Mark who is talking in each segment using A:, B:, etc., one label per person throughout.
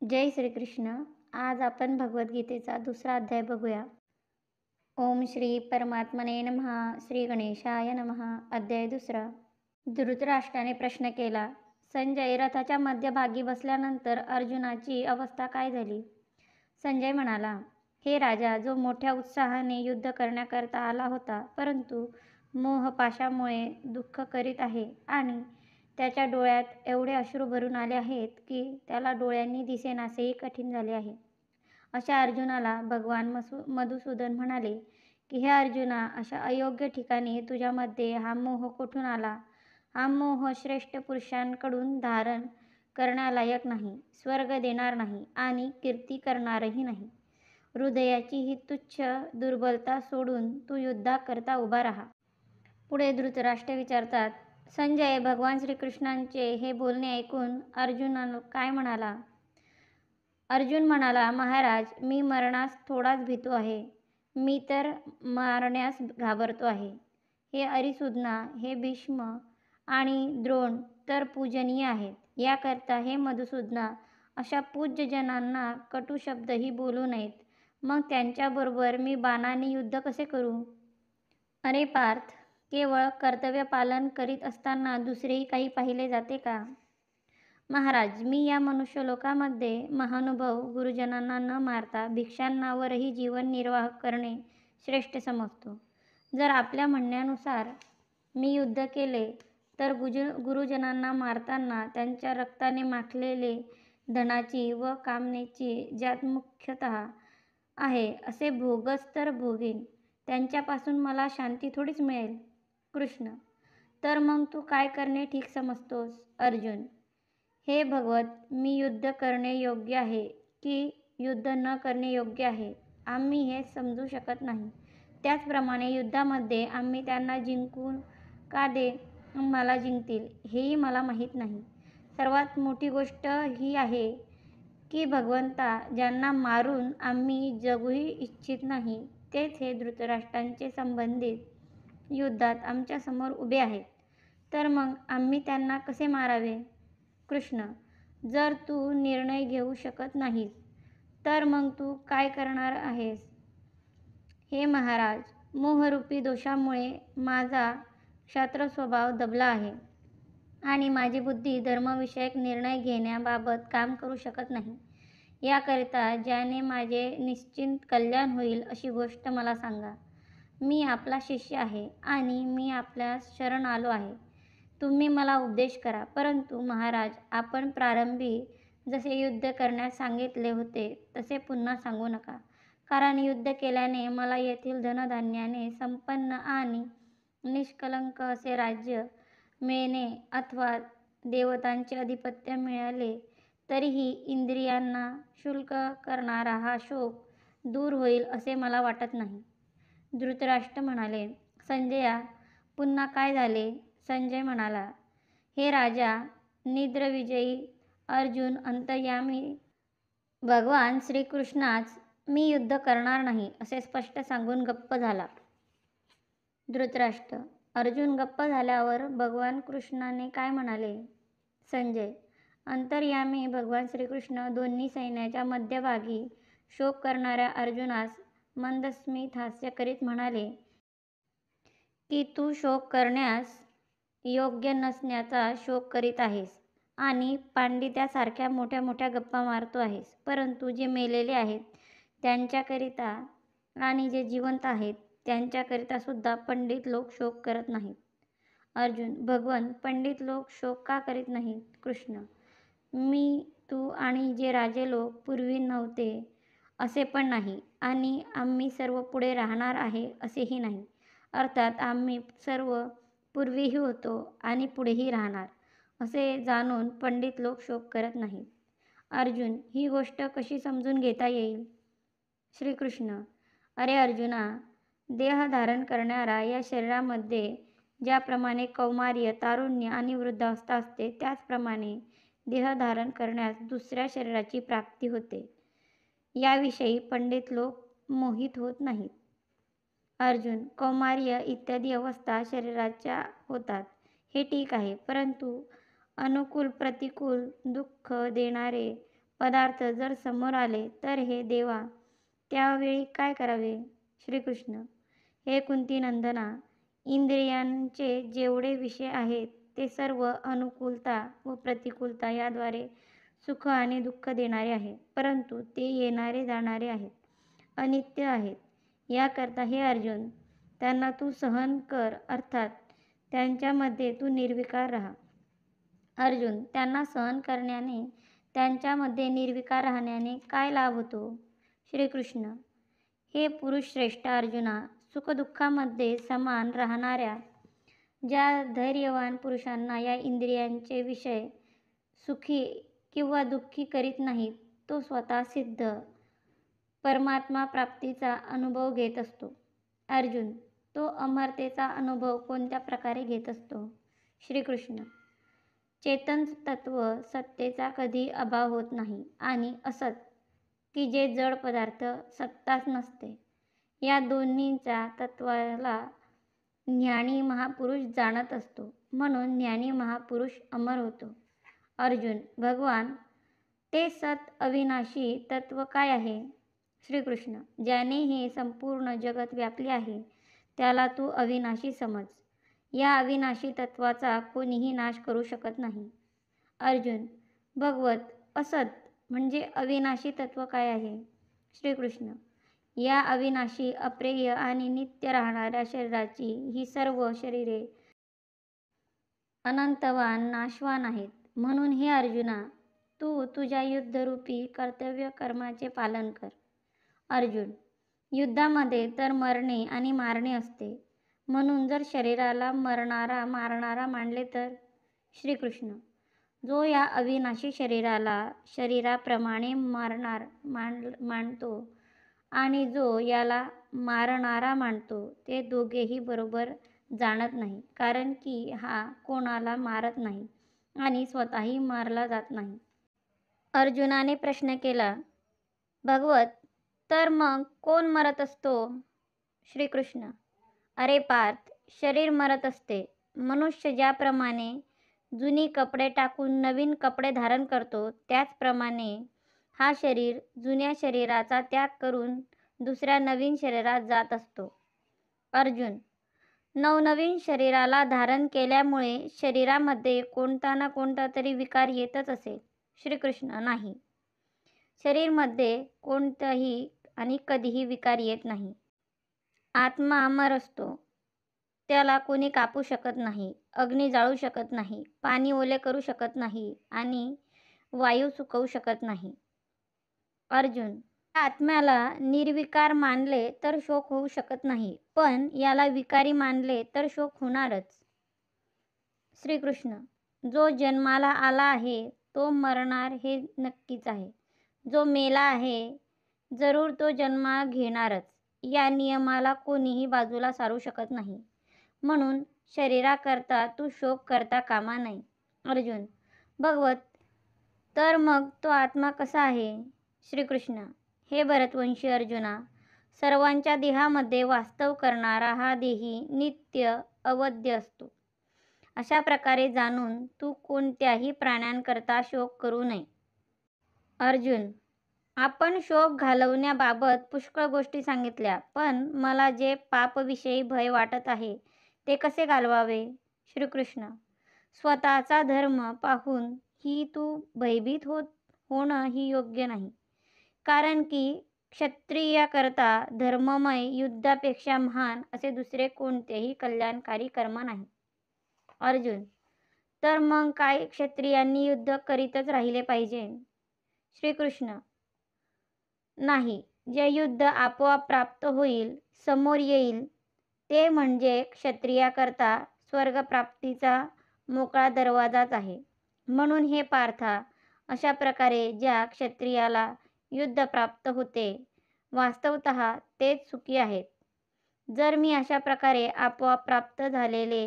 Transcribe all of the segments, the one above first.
A: जय श्रीकृष्ण. आज आपण भगवद्गीतेचा दुसरा अध्याय बघूया. ओम श्री परमात्मने नमः. श्री गणेशाय नमः. अध्याय दुसरा. धृतराष्ट्राने प्रश्न केला. संजय, रथाच्या मध्यभागी बसल्यानंतर अर्जुनाची अवस्था काय झाली? संजय म्हणाला, हे राजा, जो मोठ्या उत्साहाने युद्ध करण्याकरता आला होता, परंतु मोहपाशामुळे दुःख करीत आहे आणि त्याच्या डोळ्यात एवढे अश्रू भरून आले आहेत की त्याला डोळ्यांनी दिसेनासेही कठीण झाले आहे. अशा अर्जुनाला भगवान मधुसूदन म्हणाले की, हे अर्जुना, अशा अयोग्य ठिकाणी तुझ्यामध्ये हा मोह कोठून आला? हा मोह श्रेष्ठ पुरुषांकडून धारण करण्यालायक नाही, स्वर्ग देणार नाही आणि कीर्ती करणारही नाही. हृदयाची ही तुच्छ दुर्बलता सोडून तू युद्धाकरता उभा राहा. पुढे धृतराष्ट्र विचारतात, संजय, भगवान श्रीकृष्णांचे हे बोलणे ऐकून अर्जुन काय म्हणाला? अर्जुन म्हणाला, महाराज, मी मरणास थोडाच भीतो आहे. मी तर मारण्यास घाबरतो आहे. हे अरिसूदना, हे भीष्म आणि द्रोण तर पूजनीय आहेत. याकरता हे मधुसूदना, अशा पूज्यजनांना कटू शब्दही बोलू नयेत. मग त्यांच्याबरोबर मी बाणाने युद्ध कसे करू? अरे पार्थ, केवळ कर्तव्य पालन करीत असताना दुसरेही काही पाहिले जाते का? महाराज, मी या मनुष्यलोकामध्ये महानुभव गुरुजनांना न मारता भिक्षांनावरही जीवन निर्वाह करणे श्रेष्ठ समजतो. जर आपल्या म्हणण्यानुसार मी युद्ध केले तर गुरुजनांना मारताना त्यांच्या रक्ताने माखलेले धनाची व कामनेची, ज्यात मुख्यतः आहे असे भोगच तर भोगीन. त्यांच्यापासून मला शांती थोडीच मिळेल. कृष्ण, तर मग तू काय करणे ठीक समजतोस? अर्जुन, हे भगवत, मी युद्ध करणे योग्य आहे की युद्ध न करणे योग्य आहे, आम्ही हे समजू शकत नाही. त्याचप्रमाणे युद्धामध्ये आम्ही त्यांना जिंकू का दे मला जिंकतील हेही मला माहीत नाही. सर्वात मोठी गोष्ट ही आहे की भगवंता, ज्यांना मारून आम्ही जगूही इच्छित नाही, तेच हे धृतराष्ट्रांचे संबंधित युद्धात आमच्यासमोर उभे आहेत. तर मग आम्ही त्यांना कसे मारावे? कृष्ण, जर तू निर्णय घेऊ शकत नाहीस तर मग तू काय करणार आहेस? हे महाराज, मोहरूपी दोषामुळे माझा क्षात्र स्वभाव दबला आहे आणि माझी बुद्धी धर्मविषयक निर्णय घेण्याबाबत काम करू शकत नाही. याकरिता ज्याने माझे निश्चित कल्याण होईल अशी गोष्ट मला सांगा. मी आपला शिष्य आहे आणि मी आपल्यास शरण आलो आहे. तुम्ही मला उपदेश करा. परंतु महाराज, आपण प्रारंभी जसे युद्ध करण्यास सांगितले होते तसे पुन्हा सांगू नका. कारण युद्ध केल्याने मला येथील धनधान्याने संपन्न आणि निष्कलंक असे राज्य मिळणे अथवा देवतांचे अधिपत्य मिळाले तरीही इंद्रियांना शुल्क करणारा हा शोक दूर होईल असे मला वाटत नाही. धृतराष्ट्र म्हणाले, संजया, पुन्हा काय झाले? संजय म्हणाला, हे राजा, निद्रविजयी अर्जुन अंतर्यामी भगवान श्रीकृष्णाच मी युद्ध करणार नाही असे स्पष्ट सांगून गप्प झाला. धृतराष्ट्र, अर्जुन गप्प झाल्यावर भगवान कृष्णाने काय म्हणाले? संजय, अंतर्यामी भगवान श्रीकृष्ण दोन्ही सैन्याच्या मध्यभागी शोक करणाऱ्या अर्जुनास मंदस्मित हास्य करीत म्हणाले की, तू शोक करण्यास योग्य नसण्याचा शोक करीत आहेस आणि पांडित्यासारख्या मोठ्या मोठ्या गप्पा मारतो आहेस. परंतु जे मेलेले आहेत त्यांच्याकरिता आणि जे जिवंत आहेत त्यांच्याकरिता सुद्धा पंडित लोक शोक करत नाहीत. अर्जुन, भगवन, पंडित लोक शोक का करीत नाहीत? कृष्ण, मी, तू आणि जे राजे लोक पूर्वी नव्हते असे पण नाही आणि आम्ही सर्व पुढे राहणार आहे असेही नाही. अर्थात आम्ही सर्व पूर्वीही होतो आणि पुढेही राहणार असे जाणून पंडित लोक शोक करत नाहीत. अर्जुन, ही गोष्ट कशी समजून घेता येईल? श्रीकृष्ण, अरे अर्जुना, देह धारण करणाऱ्या या शरीरामध्ये ज्याप्रमाणे कौमार्य, तारुण्य आणि वृद्धावस्था असते, त्याचप्रमाणे देह धारण करण्यास दुसऱ्या शरीराची प्राप्ती होते. याविषयी पंडित लोक मोहित होत नाहीत. अर्जुन, कौमार्य इत्यादी अवस्था शरीराच्या होतात हे ठीक आहे, परंतु अनुकूल प्रतिकूल दुःख देणारे पदार्थ जर समोर आले तर हे देवा त्यावेळी काय करावे? श्रीकृष्ण: हे कुंतीनंदना, इंद्रियांचे जेवढे विषय आहेत ते सर्व अनुकूलता व प्रतिकूलता याद्वारे सुख आणि दुःख देणारे आहे, परंतु ते येणारे जाणारे आहेत, अनित्य आहेत. याकरता हे अर्जुन, त्यांना तू सहन कर, अर्थात त्यांच्यामध्ये तू निर्विकार राहा. अर्जुन: त्यांना सहन करण्याने, त्यांच्यामध्ये निर्विकार राहण्याने काय लाभ होतो? श्रीकृष्ण: हे पुरुष श्रेष्ठ अर्जुना, सुखदुःखामध्ये समान राहणाऱ्या ज्या धैर्यवान पुरुषांना या इंद्रियांचे विषय सुखी किंवा दुःखी करीत नाहीत, तो स्वतः सिद्ध परमात्मा प्राप्तीचा अनुभव घेत असतो. अर्जुन: तो अमरतेचा अनुभव कोणत्या प्रकारे घेत असतो? श्रीकृष्ण: चेतन तत्व सत्तेचा कधी अभाव होत नाही आणि असत की जे जड पदार्थ सत्ताच नसते, या दोन्हींच्या तत्वाला ज्ञानी महापुरुष जाणत असतो, म्हणून ज्ञानी महापुरुष अमर होतो. अर्जुन: भगवान, ते सत अविनाशी तत्व काय आहे? श्रीकृष्ण: ज्याने हे संपूर्ण जगत व्यापले आहे त्याला तू अविनाशी समज. या अविनाशी तत्वाचा कोणीही नाश करू शकत नाही. अर्जुन: भगवत, असत म्हणजे अविनाशी तत्व काय आहे? श्रीकृष्ण: या अविनाशी, अप्रेय आणि नित्य राहणाऱ्या शरीराची ही सर्व शरीरे अनंतवान, नाशवान आहेत. म्हणून हे अर्जुना, तू तुझ्या युद्धरूपी कर्तव्य कर्माचे पालन कर. अर्जुन: युद्धामध्ये तर मरणे आणि मारणे असते, म्हणून जर शरीराला मरणारा मारणारा मानले तर? श्रीकृष्ण: जो या अविनाशी शरीराला शरीराप्रमाणे मानतो आणि जो याला मारणारा मानतो, ते दोघेही बरोबर जाणत नाही, कारण की हा कोणाला मारत नाही आणि स्वतःही मारला जात नाही. अर्जुनाने प्रश्न केला: भगवत, तर मग कोण मरत असतो? श्रीकृष्ण: अरे पार्थ, शरीर मरत असते. मनुष्य ज्याप्रमाणे जुनी कपडे टाकून नवीन कपडे धारण करतो, त्याचप्रमाणे हा शरीर जुन्या शरीराचा त्याग करून दुसऱ्या नवीन शरीरात जात असतो. अर्जुन: नवनवीन शरीराला धारण केल्यामुळे शरीरामध्ये कोणता ना कोणता तरी विकार येतच असेल. श्रीकृष्ण: नाही, शरीरामध्ये कोणताही आणि कधीही विकार येत नाही. आत्मा अमर असतो. त्याला कोणी कापू शकत नाही, अग्नी जाळू शकत नाही, पाणी ओले करू शकत नाही आणि वायू सुकवू शकत नाही. अर्जुन: या आत्म्याला निर्विकार मानले तर शोक होऊ शकत नाही, पण याला विकारी मानले तर शोक होणारच. श्रीकृष्ण: जो जन्माला आला आहे तो मरणार हे नक्कीच आहे. जो मेला आहे जरूर तो जन्म घेणारच. या नियमाला कोणीही बाजूला सारू शकत नाही. म्हणून शरीराकरता तू शोक करता कामा नये. अर्जुन: भगवत, तर मग तो आत्मा कसा आहे? श्रीकृष्ण: हे भरतवंशी अर्जुना, सर्वांच्या देहामध्ये वास्तव करणारा हा देही नित्य अवध्य असतो. अशा प्रकारे जाणून तू कोणत्याही प्राण्यांकरता शोक करू नये. अर्जुन: आपण शोक घालवण्याबाबत पुष्कळ गोष्टी सांगितल्या, पण मला जे पापविषयी भय वाटत आहे ते कसे घालवावे? श्रीकृष्ण: स्वतःचा धर्म पाहून ही तू भयभीत होणं ही योग्य नाही, कारण की क्षत्रियाकरता धर्ममय युद्धापेक्षा महान असे दुसरे कोणतेही कल्याणकारी कर्म नाही. अर्जुन: तर मग काय क्षत्रियांनी युद्ध करीतच राहिले पाहिजे? श्रीकृष्ण: नाही, जे युद्ध आपोआप प्राप्त होईल, समोर येईल, ते म्हणजे क्षत्रियाकरता स्वर्गप्राप्तीचा मोकळा दरवाजाच आहे. म्हणून हे पार्था, अशा प्रकारे ज्या क्षत्रियाला युद्ध प्राप्त होते, वास्तवतः तेच सुखी आहेत. जर मी अशा प्रकारे आपोआप प्राप्त झालेले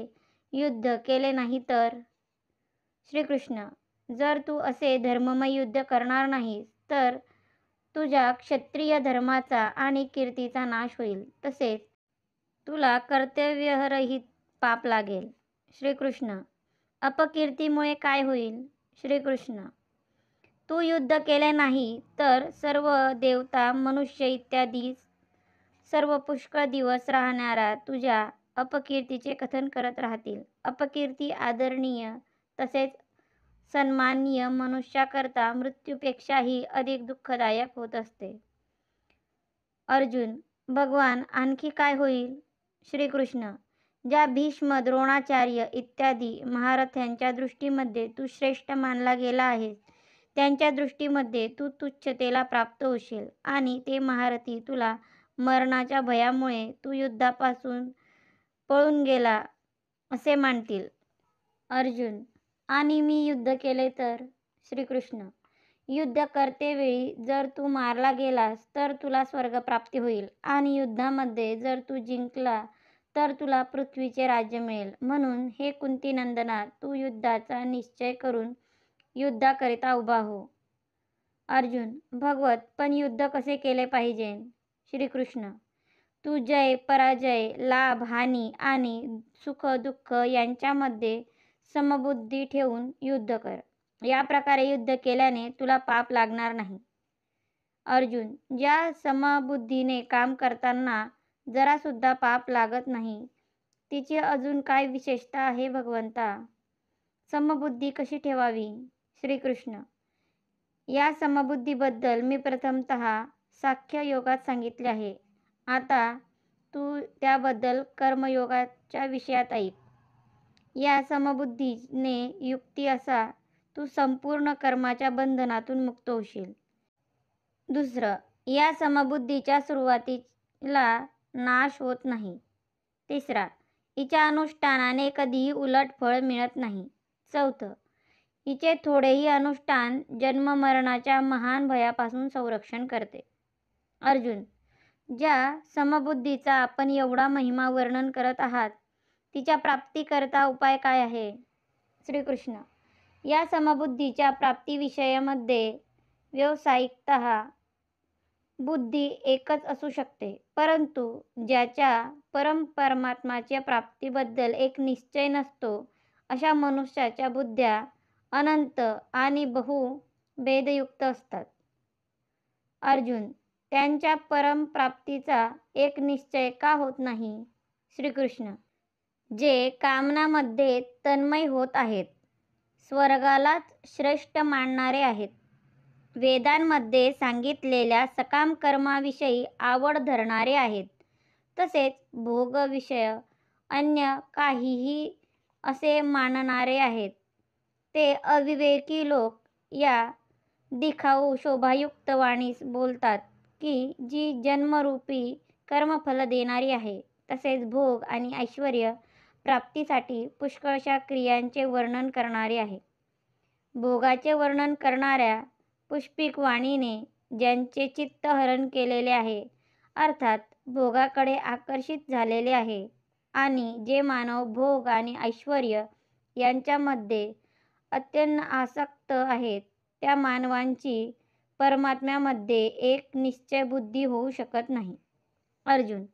A: युद्ध केले नाही तर? श्रीकृष्ण: जर तू असे धर्ममय युद्ध करणार नाहीस तर तुझ्या क्षत्रिय धर्माचा आणि कीर्तीचा नाश होईल, तसेच तुला कर्तव्यरहित पाप लागेल. श्रीकृष्ण: अपकीर्तीमुळे काय होईल? श्रीकृष्ण: तू युद्ध केले नाही तर सर्व देवता मनुष्य इत्यादी सर्व पुष्कळ दिवस राहणाऱ्या तुझ्या अपकीर्तीचे कथन करत राहतील. अपकीर्ती आदरणीय तसेच सन्माननीय मनुष्याकरता मृत्यूपेक्षाही अधिक दुःखदायक होत असते. अर्जुन, भगवान आणखी काय होईल? श्रीकृष्ण, ज्या भीष्म, द्रोणाचार्य इत्यादी महारथांच्या दृष्टीमध्ये तू श्रेष्ठ मानला गेला आहेस, त्यांच्या दृष्टीमध्ये तू तुच्छतेला प्राप्त होशील आणि ते महारथी तुला मरणाच्या भयामुळे तू युद्धापासून पळून गेला असे मानतील. अर्जुन, आणि मी युद्ध केले तर? श्रीकृष्ण, युद्ध करतेवेळी जर तू मारला गेलास तर तुला स्वर्गप्राप्ती होईल आणि युद्धामध्ये जर तू जिंकला तर तुला पृथ्वीचे राज्य मिळेल. म्हणून हे कुंतीनंदना, तू युद्धाचा निश्चय करून युद्धाकरिता उभा हो. अर्जुन, भगवत, पण युद्ध कसे केले पाहिजे? श्रीकृष्ण, तू जय, पराजय, लाभ, हानी आणि सुख दुःख यांच्यामध्ये समबुद्धी ठेवून युद्ध कर. या प्रकारे युद्ध केल्याने तुला पाप लागणार नाही. अर्जुन, ज्या समबुद्धीने काम करताना जरा सुद्धा पाप लागत नाही, तिची अजून काय विशेषता आहे भगवंता? समबुद्धी कशी ठेवावी? श्रीकृष्ण, या समबुद्धीबद्दल मी प्रथमतः सांख्य योगात सांगितले आहे. आता तू त्याबद्दल कर्मयोगाच्या विषयात ऐक. या समबुद्धीने युक्ती असा तू संपूर्ण कर्माच्या बंधनातून मुक्त होशील. दुसरं, या समबुद्धीच्या सुरुवातीला नाश होत नाही. तिसरा, हिच्या अनुष्ठानाने कधीही उलट फळ मिळत नाही. चौथं, हिचे थोडेही अनुष्ठान जन्ममरणाच्या महान भयापासून संरक्षण करते. अर्जुन, ज्या समबुद्धीचा आपण एवढा महिमा वर्णन करत आहात, तिच्या प्राप्तीकरता उपाय काय आहे? श्रीकृष्ण, या समबुद्धीच्या प्राप्तीविषयामध्ये व्यावसायिकतः बुद्धी एकच असू शकते, परंतु ज्याच्या परमात्म्याच्या प्राप्तीबद्दल एक निश्चय नसतो, अशा मनुष्याच्या बुद्ध्या अनंत आणि बहुभेदयुक्त असतात. अर्जुन, त्यांच्या परमप्राप्तीचा एक निश्चय का होत नाही? श्रीकृष्ण, जे कामनामध्ये तन्मय होत आहेत, स्वर्गालाच श्रेष्ठ मानणारे आहेत, वेदांमध्ये सांगितलेल्या सकाम कर्माविषयी आवड धरणारे आहेत, तसेच भोगविषय अन्य काहीही असे मानणारे आहेत, ते अविवेकी लोक या दिखाऊ शोभायुक्त वाणीस बोलतात की जी जन्मरूपी कर्मफल देणारी आहे, तसेच भोग आणि ऐश्वर्य प्राप्तीसाठी पुष्कळशा क्रियांचे वर्णन करणारी आहे. भोगाचे वर्णन करणाऱ्या पुष्पिक वाणीने ज्यांचे चित्त हरण केलेले आहे, अर्थात भोगाकडे आकर्षित झालेले आहे, आणि जे मानव भोग आणि ऐश्वर्य यांच्यामध्ये अत्यंत आसक्त आहेत, त्या मानवांची परमात्म्यामध्ये एक निश्चय बुद्धी होऊ शकत नाही. अर्जुन,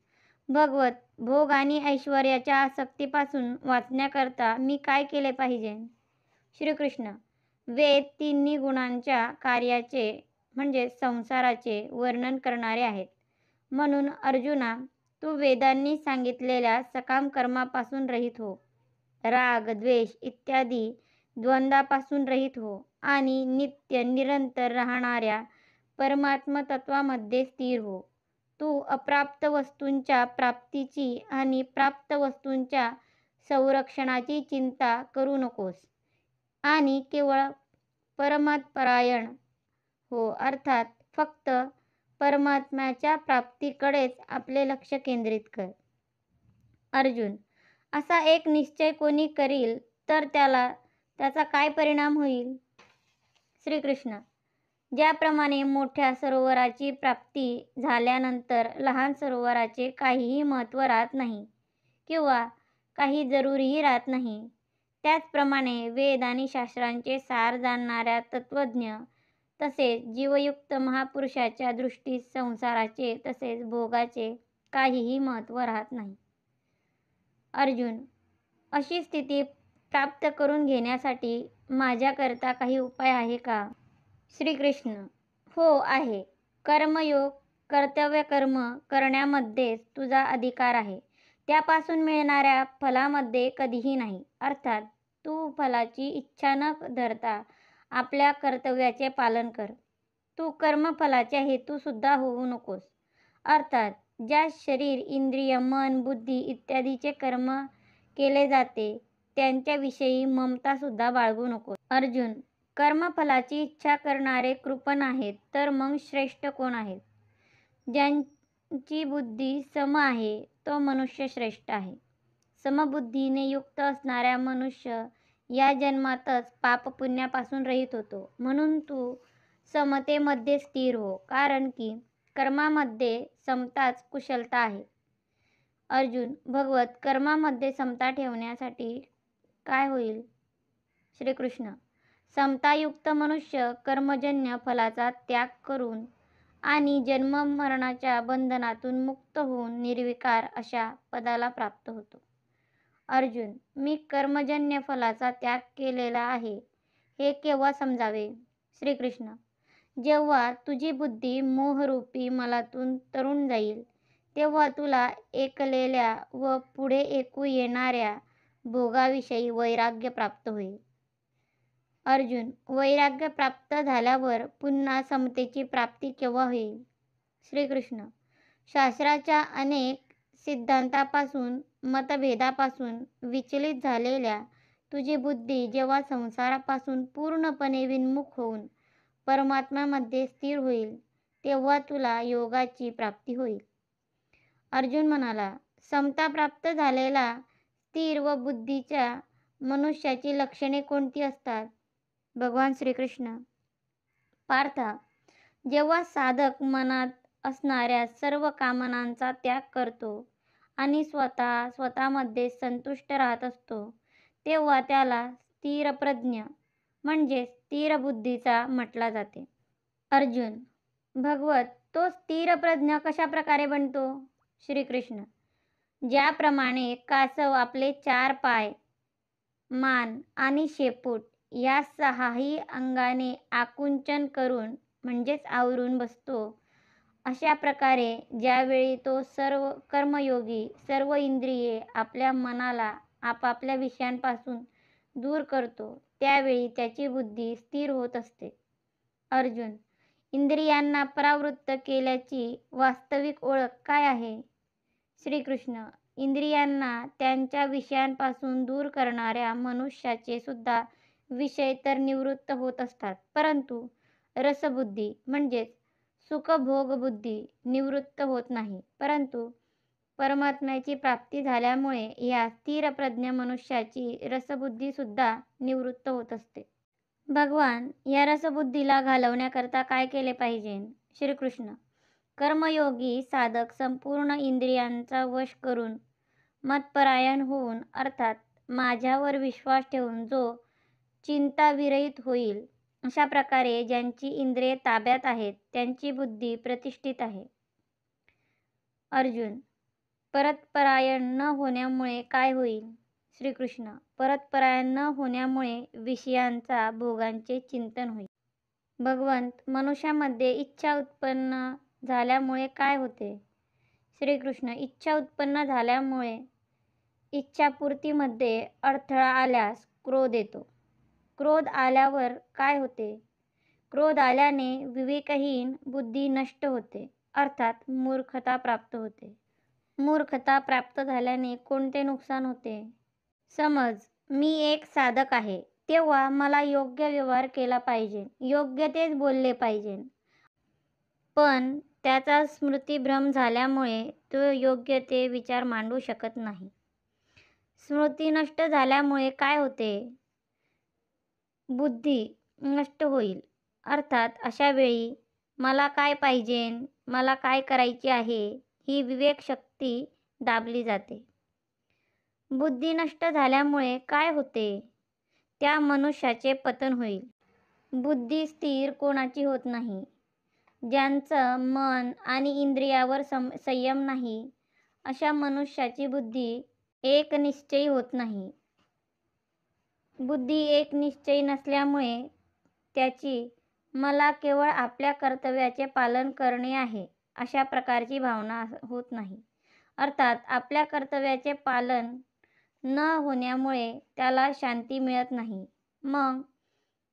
A: भगवत, भोग आणि ऐश्वर्याच्या आसक्तीपासून वाचण्याकरता मी काय केले पाहिजे? श्रीकृष्ण, वेद तिन्ही गुणांच्या कार्याचे म्हणजे संसाराचे वर्णन करणारे आहेत. म्हणून अर्जुना, तू वेदांनी सांगितलेल्या सकाम कर्मापासून रहित हो, राग, द्वेष इत्यादी द्वंद्वापासून रहित हो आणि नित्य निरंतर राहणाऱ्या परमात्म तत्वामध्ये स्थिर हो. तू अप्राप्त वस्तूंच्या प्राप्तीची आणि प्राप्त वस्तूंच्या संरक्षणाची चिंता करू नकोस आणि केवळ परमात्परायण हो, अर्थात फक्त परमात्म्याच्या प्राप्तीकडेच आपले लक्ष केंद्रित कर. अर्जुन, असा एक निश्चय कोणी करील तर त्याचा काय परिणाम होईल? श्रीकृष्ण, ज्याप्रमाणे मोठ्या सरोवराची प्राप्ती झाल्यानंतर लहान सरोवराचे काहीही महत्त्व राहत नाही किंवा काही जरुरीही राहत नाही, त्याचप्रमाणे वेद आणि शास्त्रांचे सार जाणणाऱ्या तत्त्वज्ञ तसेच जीवयुक्त महापुरुषाच्या दृष्टीस संसाराचे तसेच भोगाचे काहीही महत्त्व राहत नाही. अर्जुन, अशी स्थिती प्राप्त करून घेण्यासाठी माझ्याकरता काही उपाय आहे का? श्रीकृष्ण: हो आहे. कर्मयोग, कर्तव्य कर्म करण्यामध्येच तुझा अधिकार आहे. त्यापासून मिळणाऱ्या फलामध्ये कधीही नाही. अर्थात तू फलाची इच्छा न धरता आपल्या कर्तव्याचे पालन कर. तू कर्मफलाचा हेतू सुद्धा होऊ नकोस. अर्थात ज्या शरीर, इंद्रिय, मन, बुद्धी इत्यादीचे कर्म केले जाते त्यांच्याविषयी ममता सुद्धा बाळगू नकोस. अर्जुन: कर्मफलाची इच्छा करणारे कृपण आहेत, तर मग श्रेष्ठ कोण आहेत? ज्यांची बुद्धी सम आहे तो मनुष्य श्रेष्ठ आहे. समबुद्धीने युक्त असणाऱ्या मनुष्य या जन्मातच पापपुण्यापासून रहित होतो. म्हणून तू समतेमध्ये स्थिर हो, कारण की कर्मामध्ये समताच कुशलता आहे. अर्जुन: भगवत, कर्मामध्ये समता ठेवण्यासाठी काय होईल? श्रीकृष्ण: समतायुक्त मनुष्य कर्मजन्य फलाचा त्याग करून आणि जन्ममरणाच्या बंधनातून मुक्त होऊन निर्विकार अशा पदाला प्राप्त होतो. अर्जुन: मी कर्मजन्य फलाचा त्याग केलेला आहे हे केव्हा समजावे? श्रीकृष्ण: जेव्हा तुझी बुद्धी मोहरूपी मलातून तरून जाईल, तेव्हा तुला ऐकलेल्या व पुढे ऐकू येणाऱ्या भोगाविषयी वैराग्य प्राप्त होईल. अर्जुन: वैराग्य प्राप्त झाल्यावर पुन्हा समतेची प्राप्ती केव्हा होईल? श्रीकृष्ण: शास्त्राच्या अनेक सिद्धांतापासून, मतभेदापासून विचलित झालेल्या तुझी बुद्धी जेव्हा संसारापासून पूर्णपणे विन्मुख होऊन परमात्म्यामध्ये स्थिर होईल, तेव्हा तुला योगाची प्राप्ती होईल. अर्जुन म्हणाला: समता प्राप्त झालेला स्थिर व बुद्धीच्या मनुष्याची लक्षणे कोणती असतात? भगवान श्रीकृष्ण: पार्था, जेव्हा साधक मनात असणाऱ्या सर्व कामनांचा त्याग करतो आणि स्वतःमध्ये संतुष्ट राहत असतो, तेव्हा त्याला स्थिरप्रज्ञ म्हणजे स्थिर बुद्धीचा म्हटला जाते. अर्जुन: भगवत, तो स्थिरप्रज्ञ कशा प्रकारे बनतो? श्रीकृष्ण: ज्याप्रमाणे कासव आपले 4 पाय, मान आणि शेपूट या 6ही अंगाने आकुंचन करून म्हणजेच आवरून बसतो, अशा प्रकारे ज्यावेळी तो सर्व कर्मयोगी सर्व इंद्रिये आपल्या मनाला आपापल्या विषयांपासून दूर करतो, त्यावेळी त्याची बुद्धी स्थिर होत असते. अर्जुन: इंद्रियांना परावृत्त केल्याची वास्तविक ओळख काय आहे? श्रीकृष्ण: इंद्रियांना त्यांच्या विषयांपासून दूर करणाऱ्या मनुष्याचे सुद्धा विषय तर निवृत्त होत असतात, परंतु रसबुद्धी म्हणजेच सुखभोगबुद्धी निवृत्त होत नाही. परंतु परमात्म्याची प्राप्ती झाल्यामुळे या स्थिरप्रज्ञ मनुष्याची रसबुद्धी सुद्धा निवृत्त होत असते. भगवान, या रसबुद्धीला घालवण्याकरता काय केले पाहिजे? श्रीकृष्ण: कर्मयोगी साधक संपूर्ण इंद्रियांचा वश करून मतपरायण होऊन, अर्थात माझ्यावर विश्वास ठेवून जो चिंताविरहित होईल, अशा प्रकारे ज्यांची इंद्रिये ताब्यात आहेत त्यांची बुद्धी प्रतिष्ठित आहे. अर्जुन: परतपरायण न होण्यामुळे काय होईल? श्रीकृष्ण: परतपरायण न होण्यामुळे विषयांचा, भोगांचे चिंतन होईल. भगवंत, मनुष्यामध्ये इच्छा उत्पन्न झाल्यामुळे काय होते? श्रीकृष्ण: इच्छा उत्पन्न झाल्यामुळे इच्छापूर्तीमध्ये अडथळा आल्यास क्रोध येतो. क्रोध आल्यावर काय होते? क्रोध आल्याने विवेकहीन बुद्धी नष्ट होते, अर्थात मूर्खता प्राप्त होते. मूर्खता प्राप्त झाल्याने कोणते नुकसान होते? समज मी एक साधक आहे, तेव्हा मला योग्य व्यवहार केला पाहिजे, योग्य तेच बोलले पाहिजे, पण त्याचा स्मृतिभ्रम झाल्यामुळे तो योग्य ते विचार मांडू शकत नाही. स्मृती नष्ट झाल्यामुळे काय होते? बुद्धी नष्ट होईल, अर्थात अशा वेळी मला काय पाहिजे, मला काय करायचे आहे, ही विवेक शक्ती दाबली जाते. बुद्धी नष्ट झाल्यामुळे काय होते? त्या मनुष्याचे पतन होईल. बुद्धी स्थिर कोणाची होत नाही. ज्यांचं मन आणि इंद्रियावर संयम नाही, अशा मनुष्याची बुद्धी एकनिश्चयी होत नाही. बुद्धी एकनिश्चयी नसल्यामुळे त्याची मला केवळ आपल्या कर्तव्याचे पालन करणे आहे, अशा प्रकारची भावना होत नाही. अर्थात आपल्या कर्तव्याचे पालन न होण्यामुळे त्याला शांती मिळत नाही. मग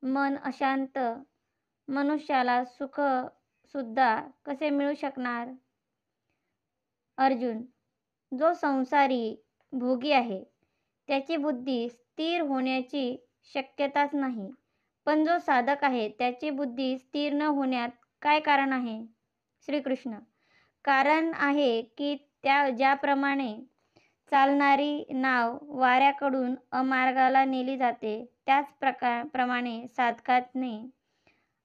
A: मन अशांत मनुष्याला सुख सुद्धा कसे मिळू शकणार? अर्जुन, जो संसारी भोगी आहे त्याची बुद्धी स्थिर होण्याची शक्यताच नाही. पण जो साधक आहे त्याची बुद्धी स्थिर न होण्यात काय कारण आहे? श्रीकृष्ण, कारण आहे की ज्याप्रमाणे चालणारी नाव वाऱ्याकडून अमार्गाला नेली जाते, त्याच प्रमाणे साधकाने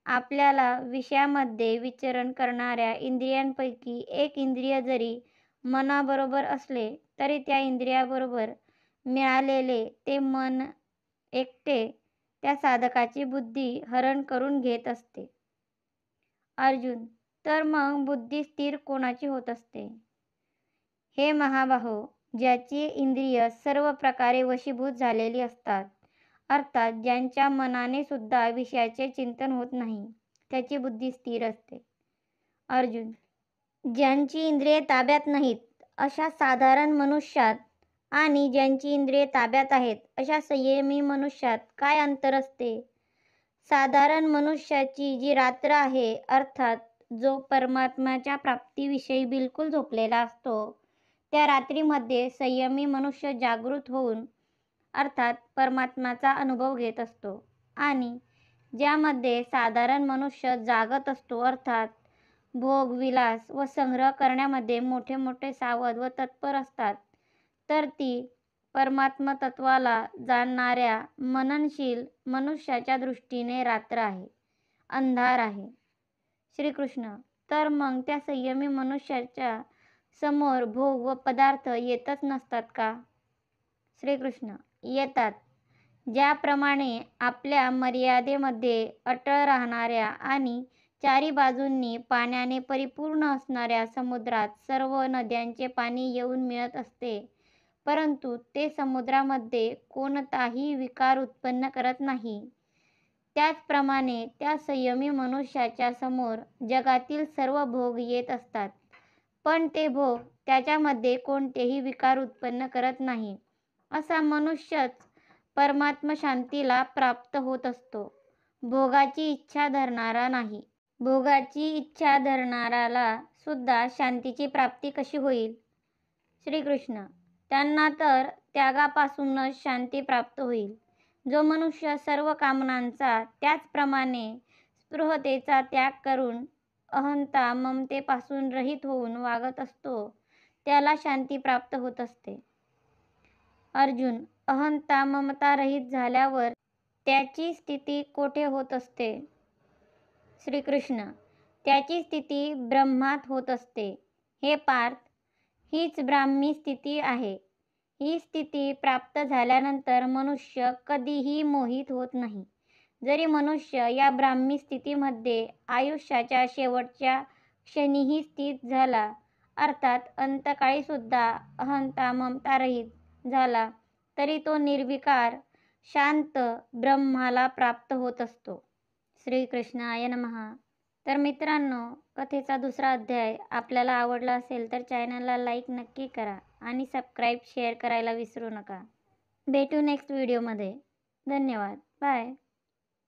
A: आपल्याला विषयामध्ये विचरण करणाऱ्या इंद्रियांपैकी एक इंद्रिय जरी मनाबरोबर असले तरी त्या इंद्रियाबरोबर मिळालेले ते मन एकटे त्या साधकाची बुद्धी हरण करून घेत असते. अर्जुन, तर मग बुद्धी स्थिर कोणाची होत असते? हे महाबाहो, ज्याची इंद्रिय सर्व प्रकारे वशीभूत झालेली असतात, अर्थात ज्यांच्या मनाने सुद्धा विषयाचे चिंतन होत नाही, त्याची बुद्धी स्थिर असते. अर्जुन, ज्यांची इंद्रिये ताब्यात नाहीत अशा साधारण मनुष्यात आणि ज्यांची इंद्रिये ताब्यात आहेत अशा संयमी मनुष्यात काय अंतर असते? साधारण मनुष्याची जी रात्र आहे, अर्थात जो परमात्म्याच्या प्राप्तीविषयी बिलकुल झोपलेला असतो, त्या रात्रीमध्ये संयमी मनुष्य जागृत होऊन अर्थात परमात्म्याचा अनुभव घेत असतो. आणि ज्यामध्ये साधारण मनुष्य जागत असतो, अर्थात भोग विलास व संग्रह करण्यामध्ये मोठे मोठे सावध व तत्पर असतात, तर ती परमात्म तत्वाला जाणणाऱ्या मननशील मनुष्याच्या दृष्टीने रात्र आहे, अंधार आहे. श्रीकृष्ण, तर मग त्या संयमी मनुष्याच्या समोर भोग व पदार्थ येतच नसतात का? श्रीकृष्ण, येतात. ज्याप्रमाणे आपल्या मर्यादेमध्ये अटळ राहणाऱ्या आणि चारी बाजूंनी पाण्याने परिपूर्ण असणाऱ्या समुद्रात सर्व नद्यांचे पाणी येऊन मिळत असते, परंतु ते समुद्रामध्ये कोणताही विकार उत्पन्न करत नाही, त्याचप्रमाणे त्या संयमी मनुष्याच्या समोर जगातील सर्व भोग येत असतात, पण ते भोग त्याच्यामध्ये कोणतेही विकार उत्पन्न करत नाही. असा मनुष्यच परमात्म शांतीला प्राप्त होत असतो, भोगाची इच्छा धरणारा नाही. भोगाची इच्छा धरणाऱ्याला सुद्धा शांतीची प्राप्ती कशी होईल? श्रीकृष्ण, त्यांना तर त्यागापासूनच शांती प्राप्त होईल. जो मनुष्य सर्व कामनांचा त्याचप्रमाणे स्पृहतेचा त्याग करून अहंता ममतेपासून रहित होऊन वागत असतो, त्याला शांती प्राप्त होत असते. अर्जुन, अहंता ममता रहित झाल्यावर त्याची स्थिती कोठे होत असते? श्रीकृष्ण, त्याची स्थिती ब्रह्मात होत असते. हे पार्थ, हीच ब्राह्मी स्थिती आहे. ही स्थिती प्राप्त झाल्यानंतर मनुष्य कधीही मोहित होत नाही. जरी मनुष्य या ब्राह्मी स्थितीमध्ये आयुष्याच्या शेवटच्या क्षणीही स्थित झाला, अर्थात अंतकाळी सुद्धा अहंता ममता रहित झाला, तरी तो निर्विकार शांत ब्रह्माला प्राप्त होत असतो. श्रीकृष्णाय नमः. तर मित्रांनो, कथेचा दुसरा अध्याय आपल्याला आवडला असेल तर चॅनलला लाईक नक्की करा आणि सबस्क्राईब शेअर करायला विसरू नका. भेटू नेक्स्ट व्हिडिओमध्ये. धन्यवाद. बाय.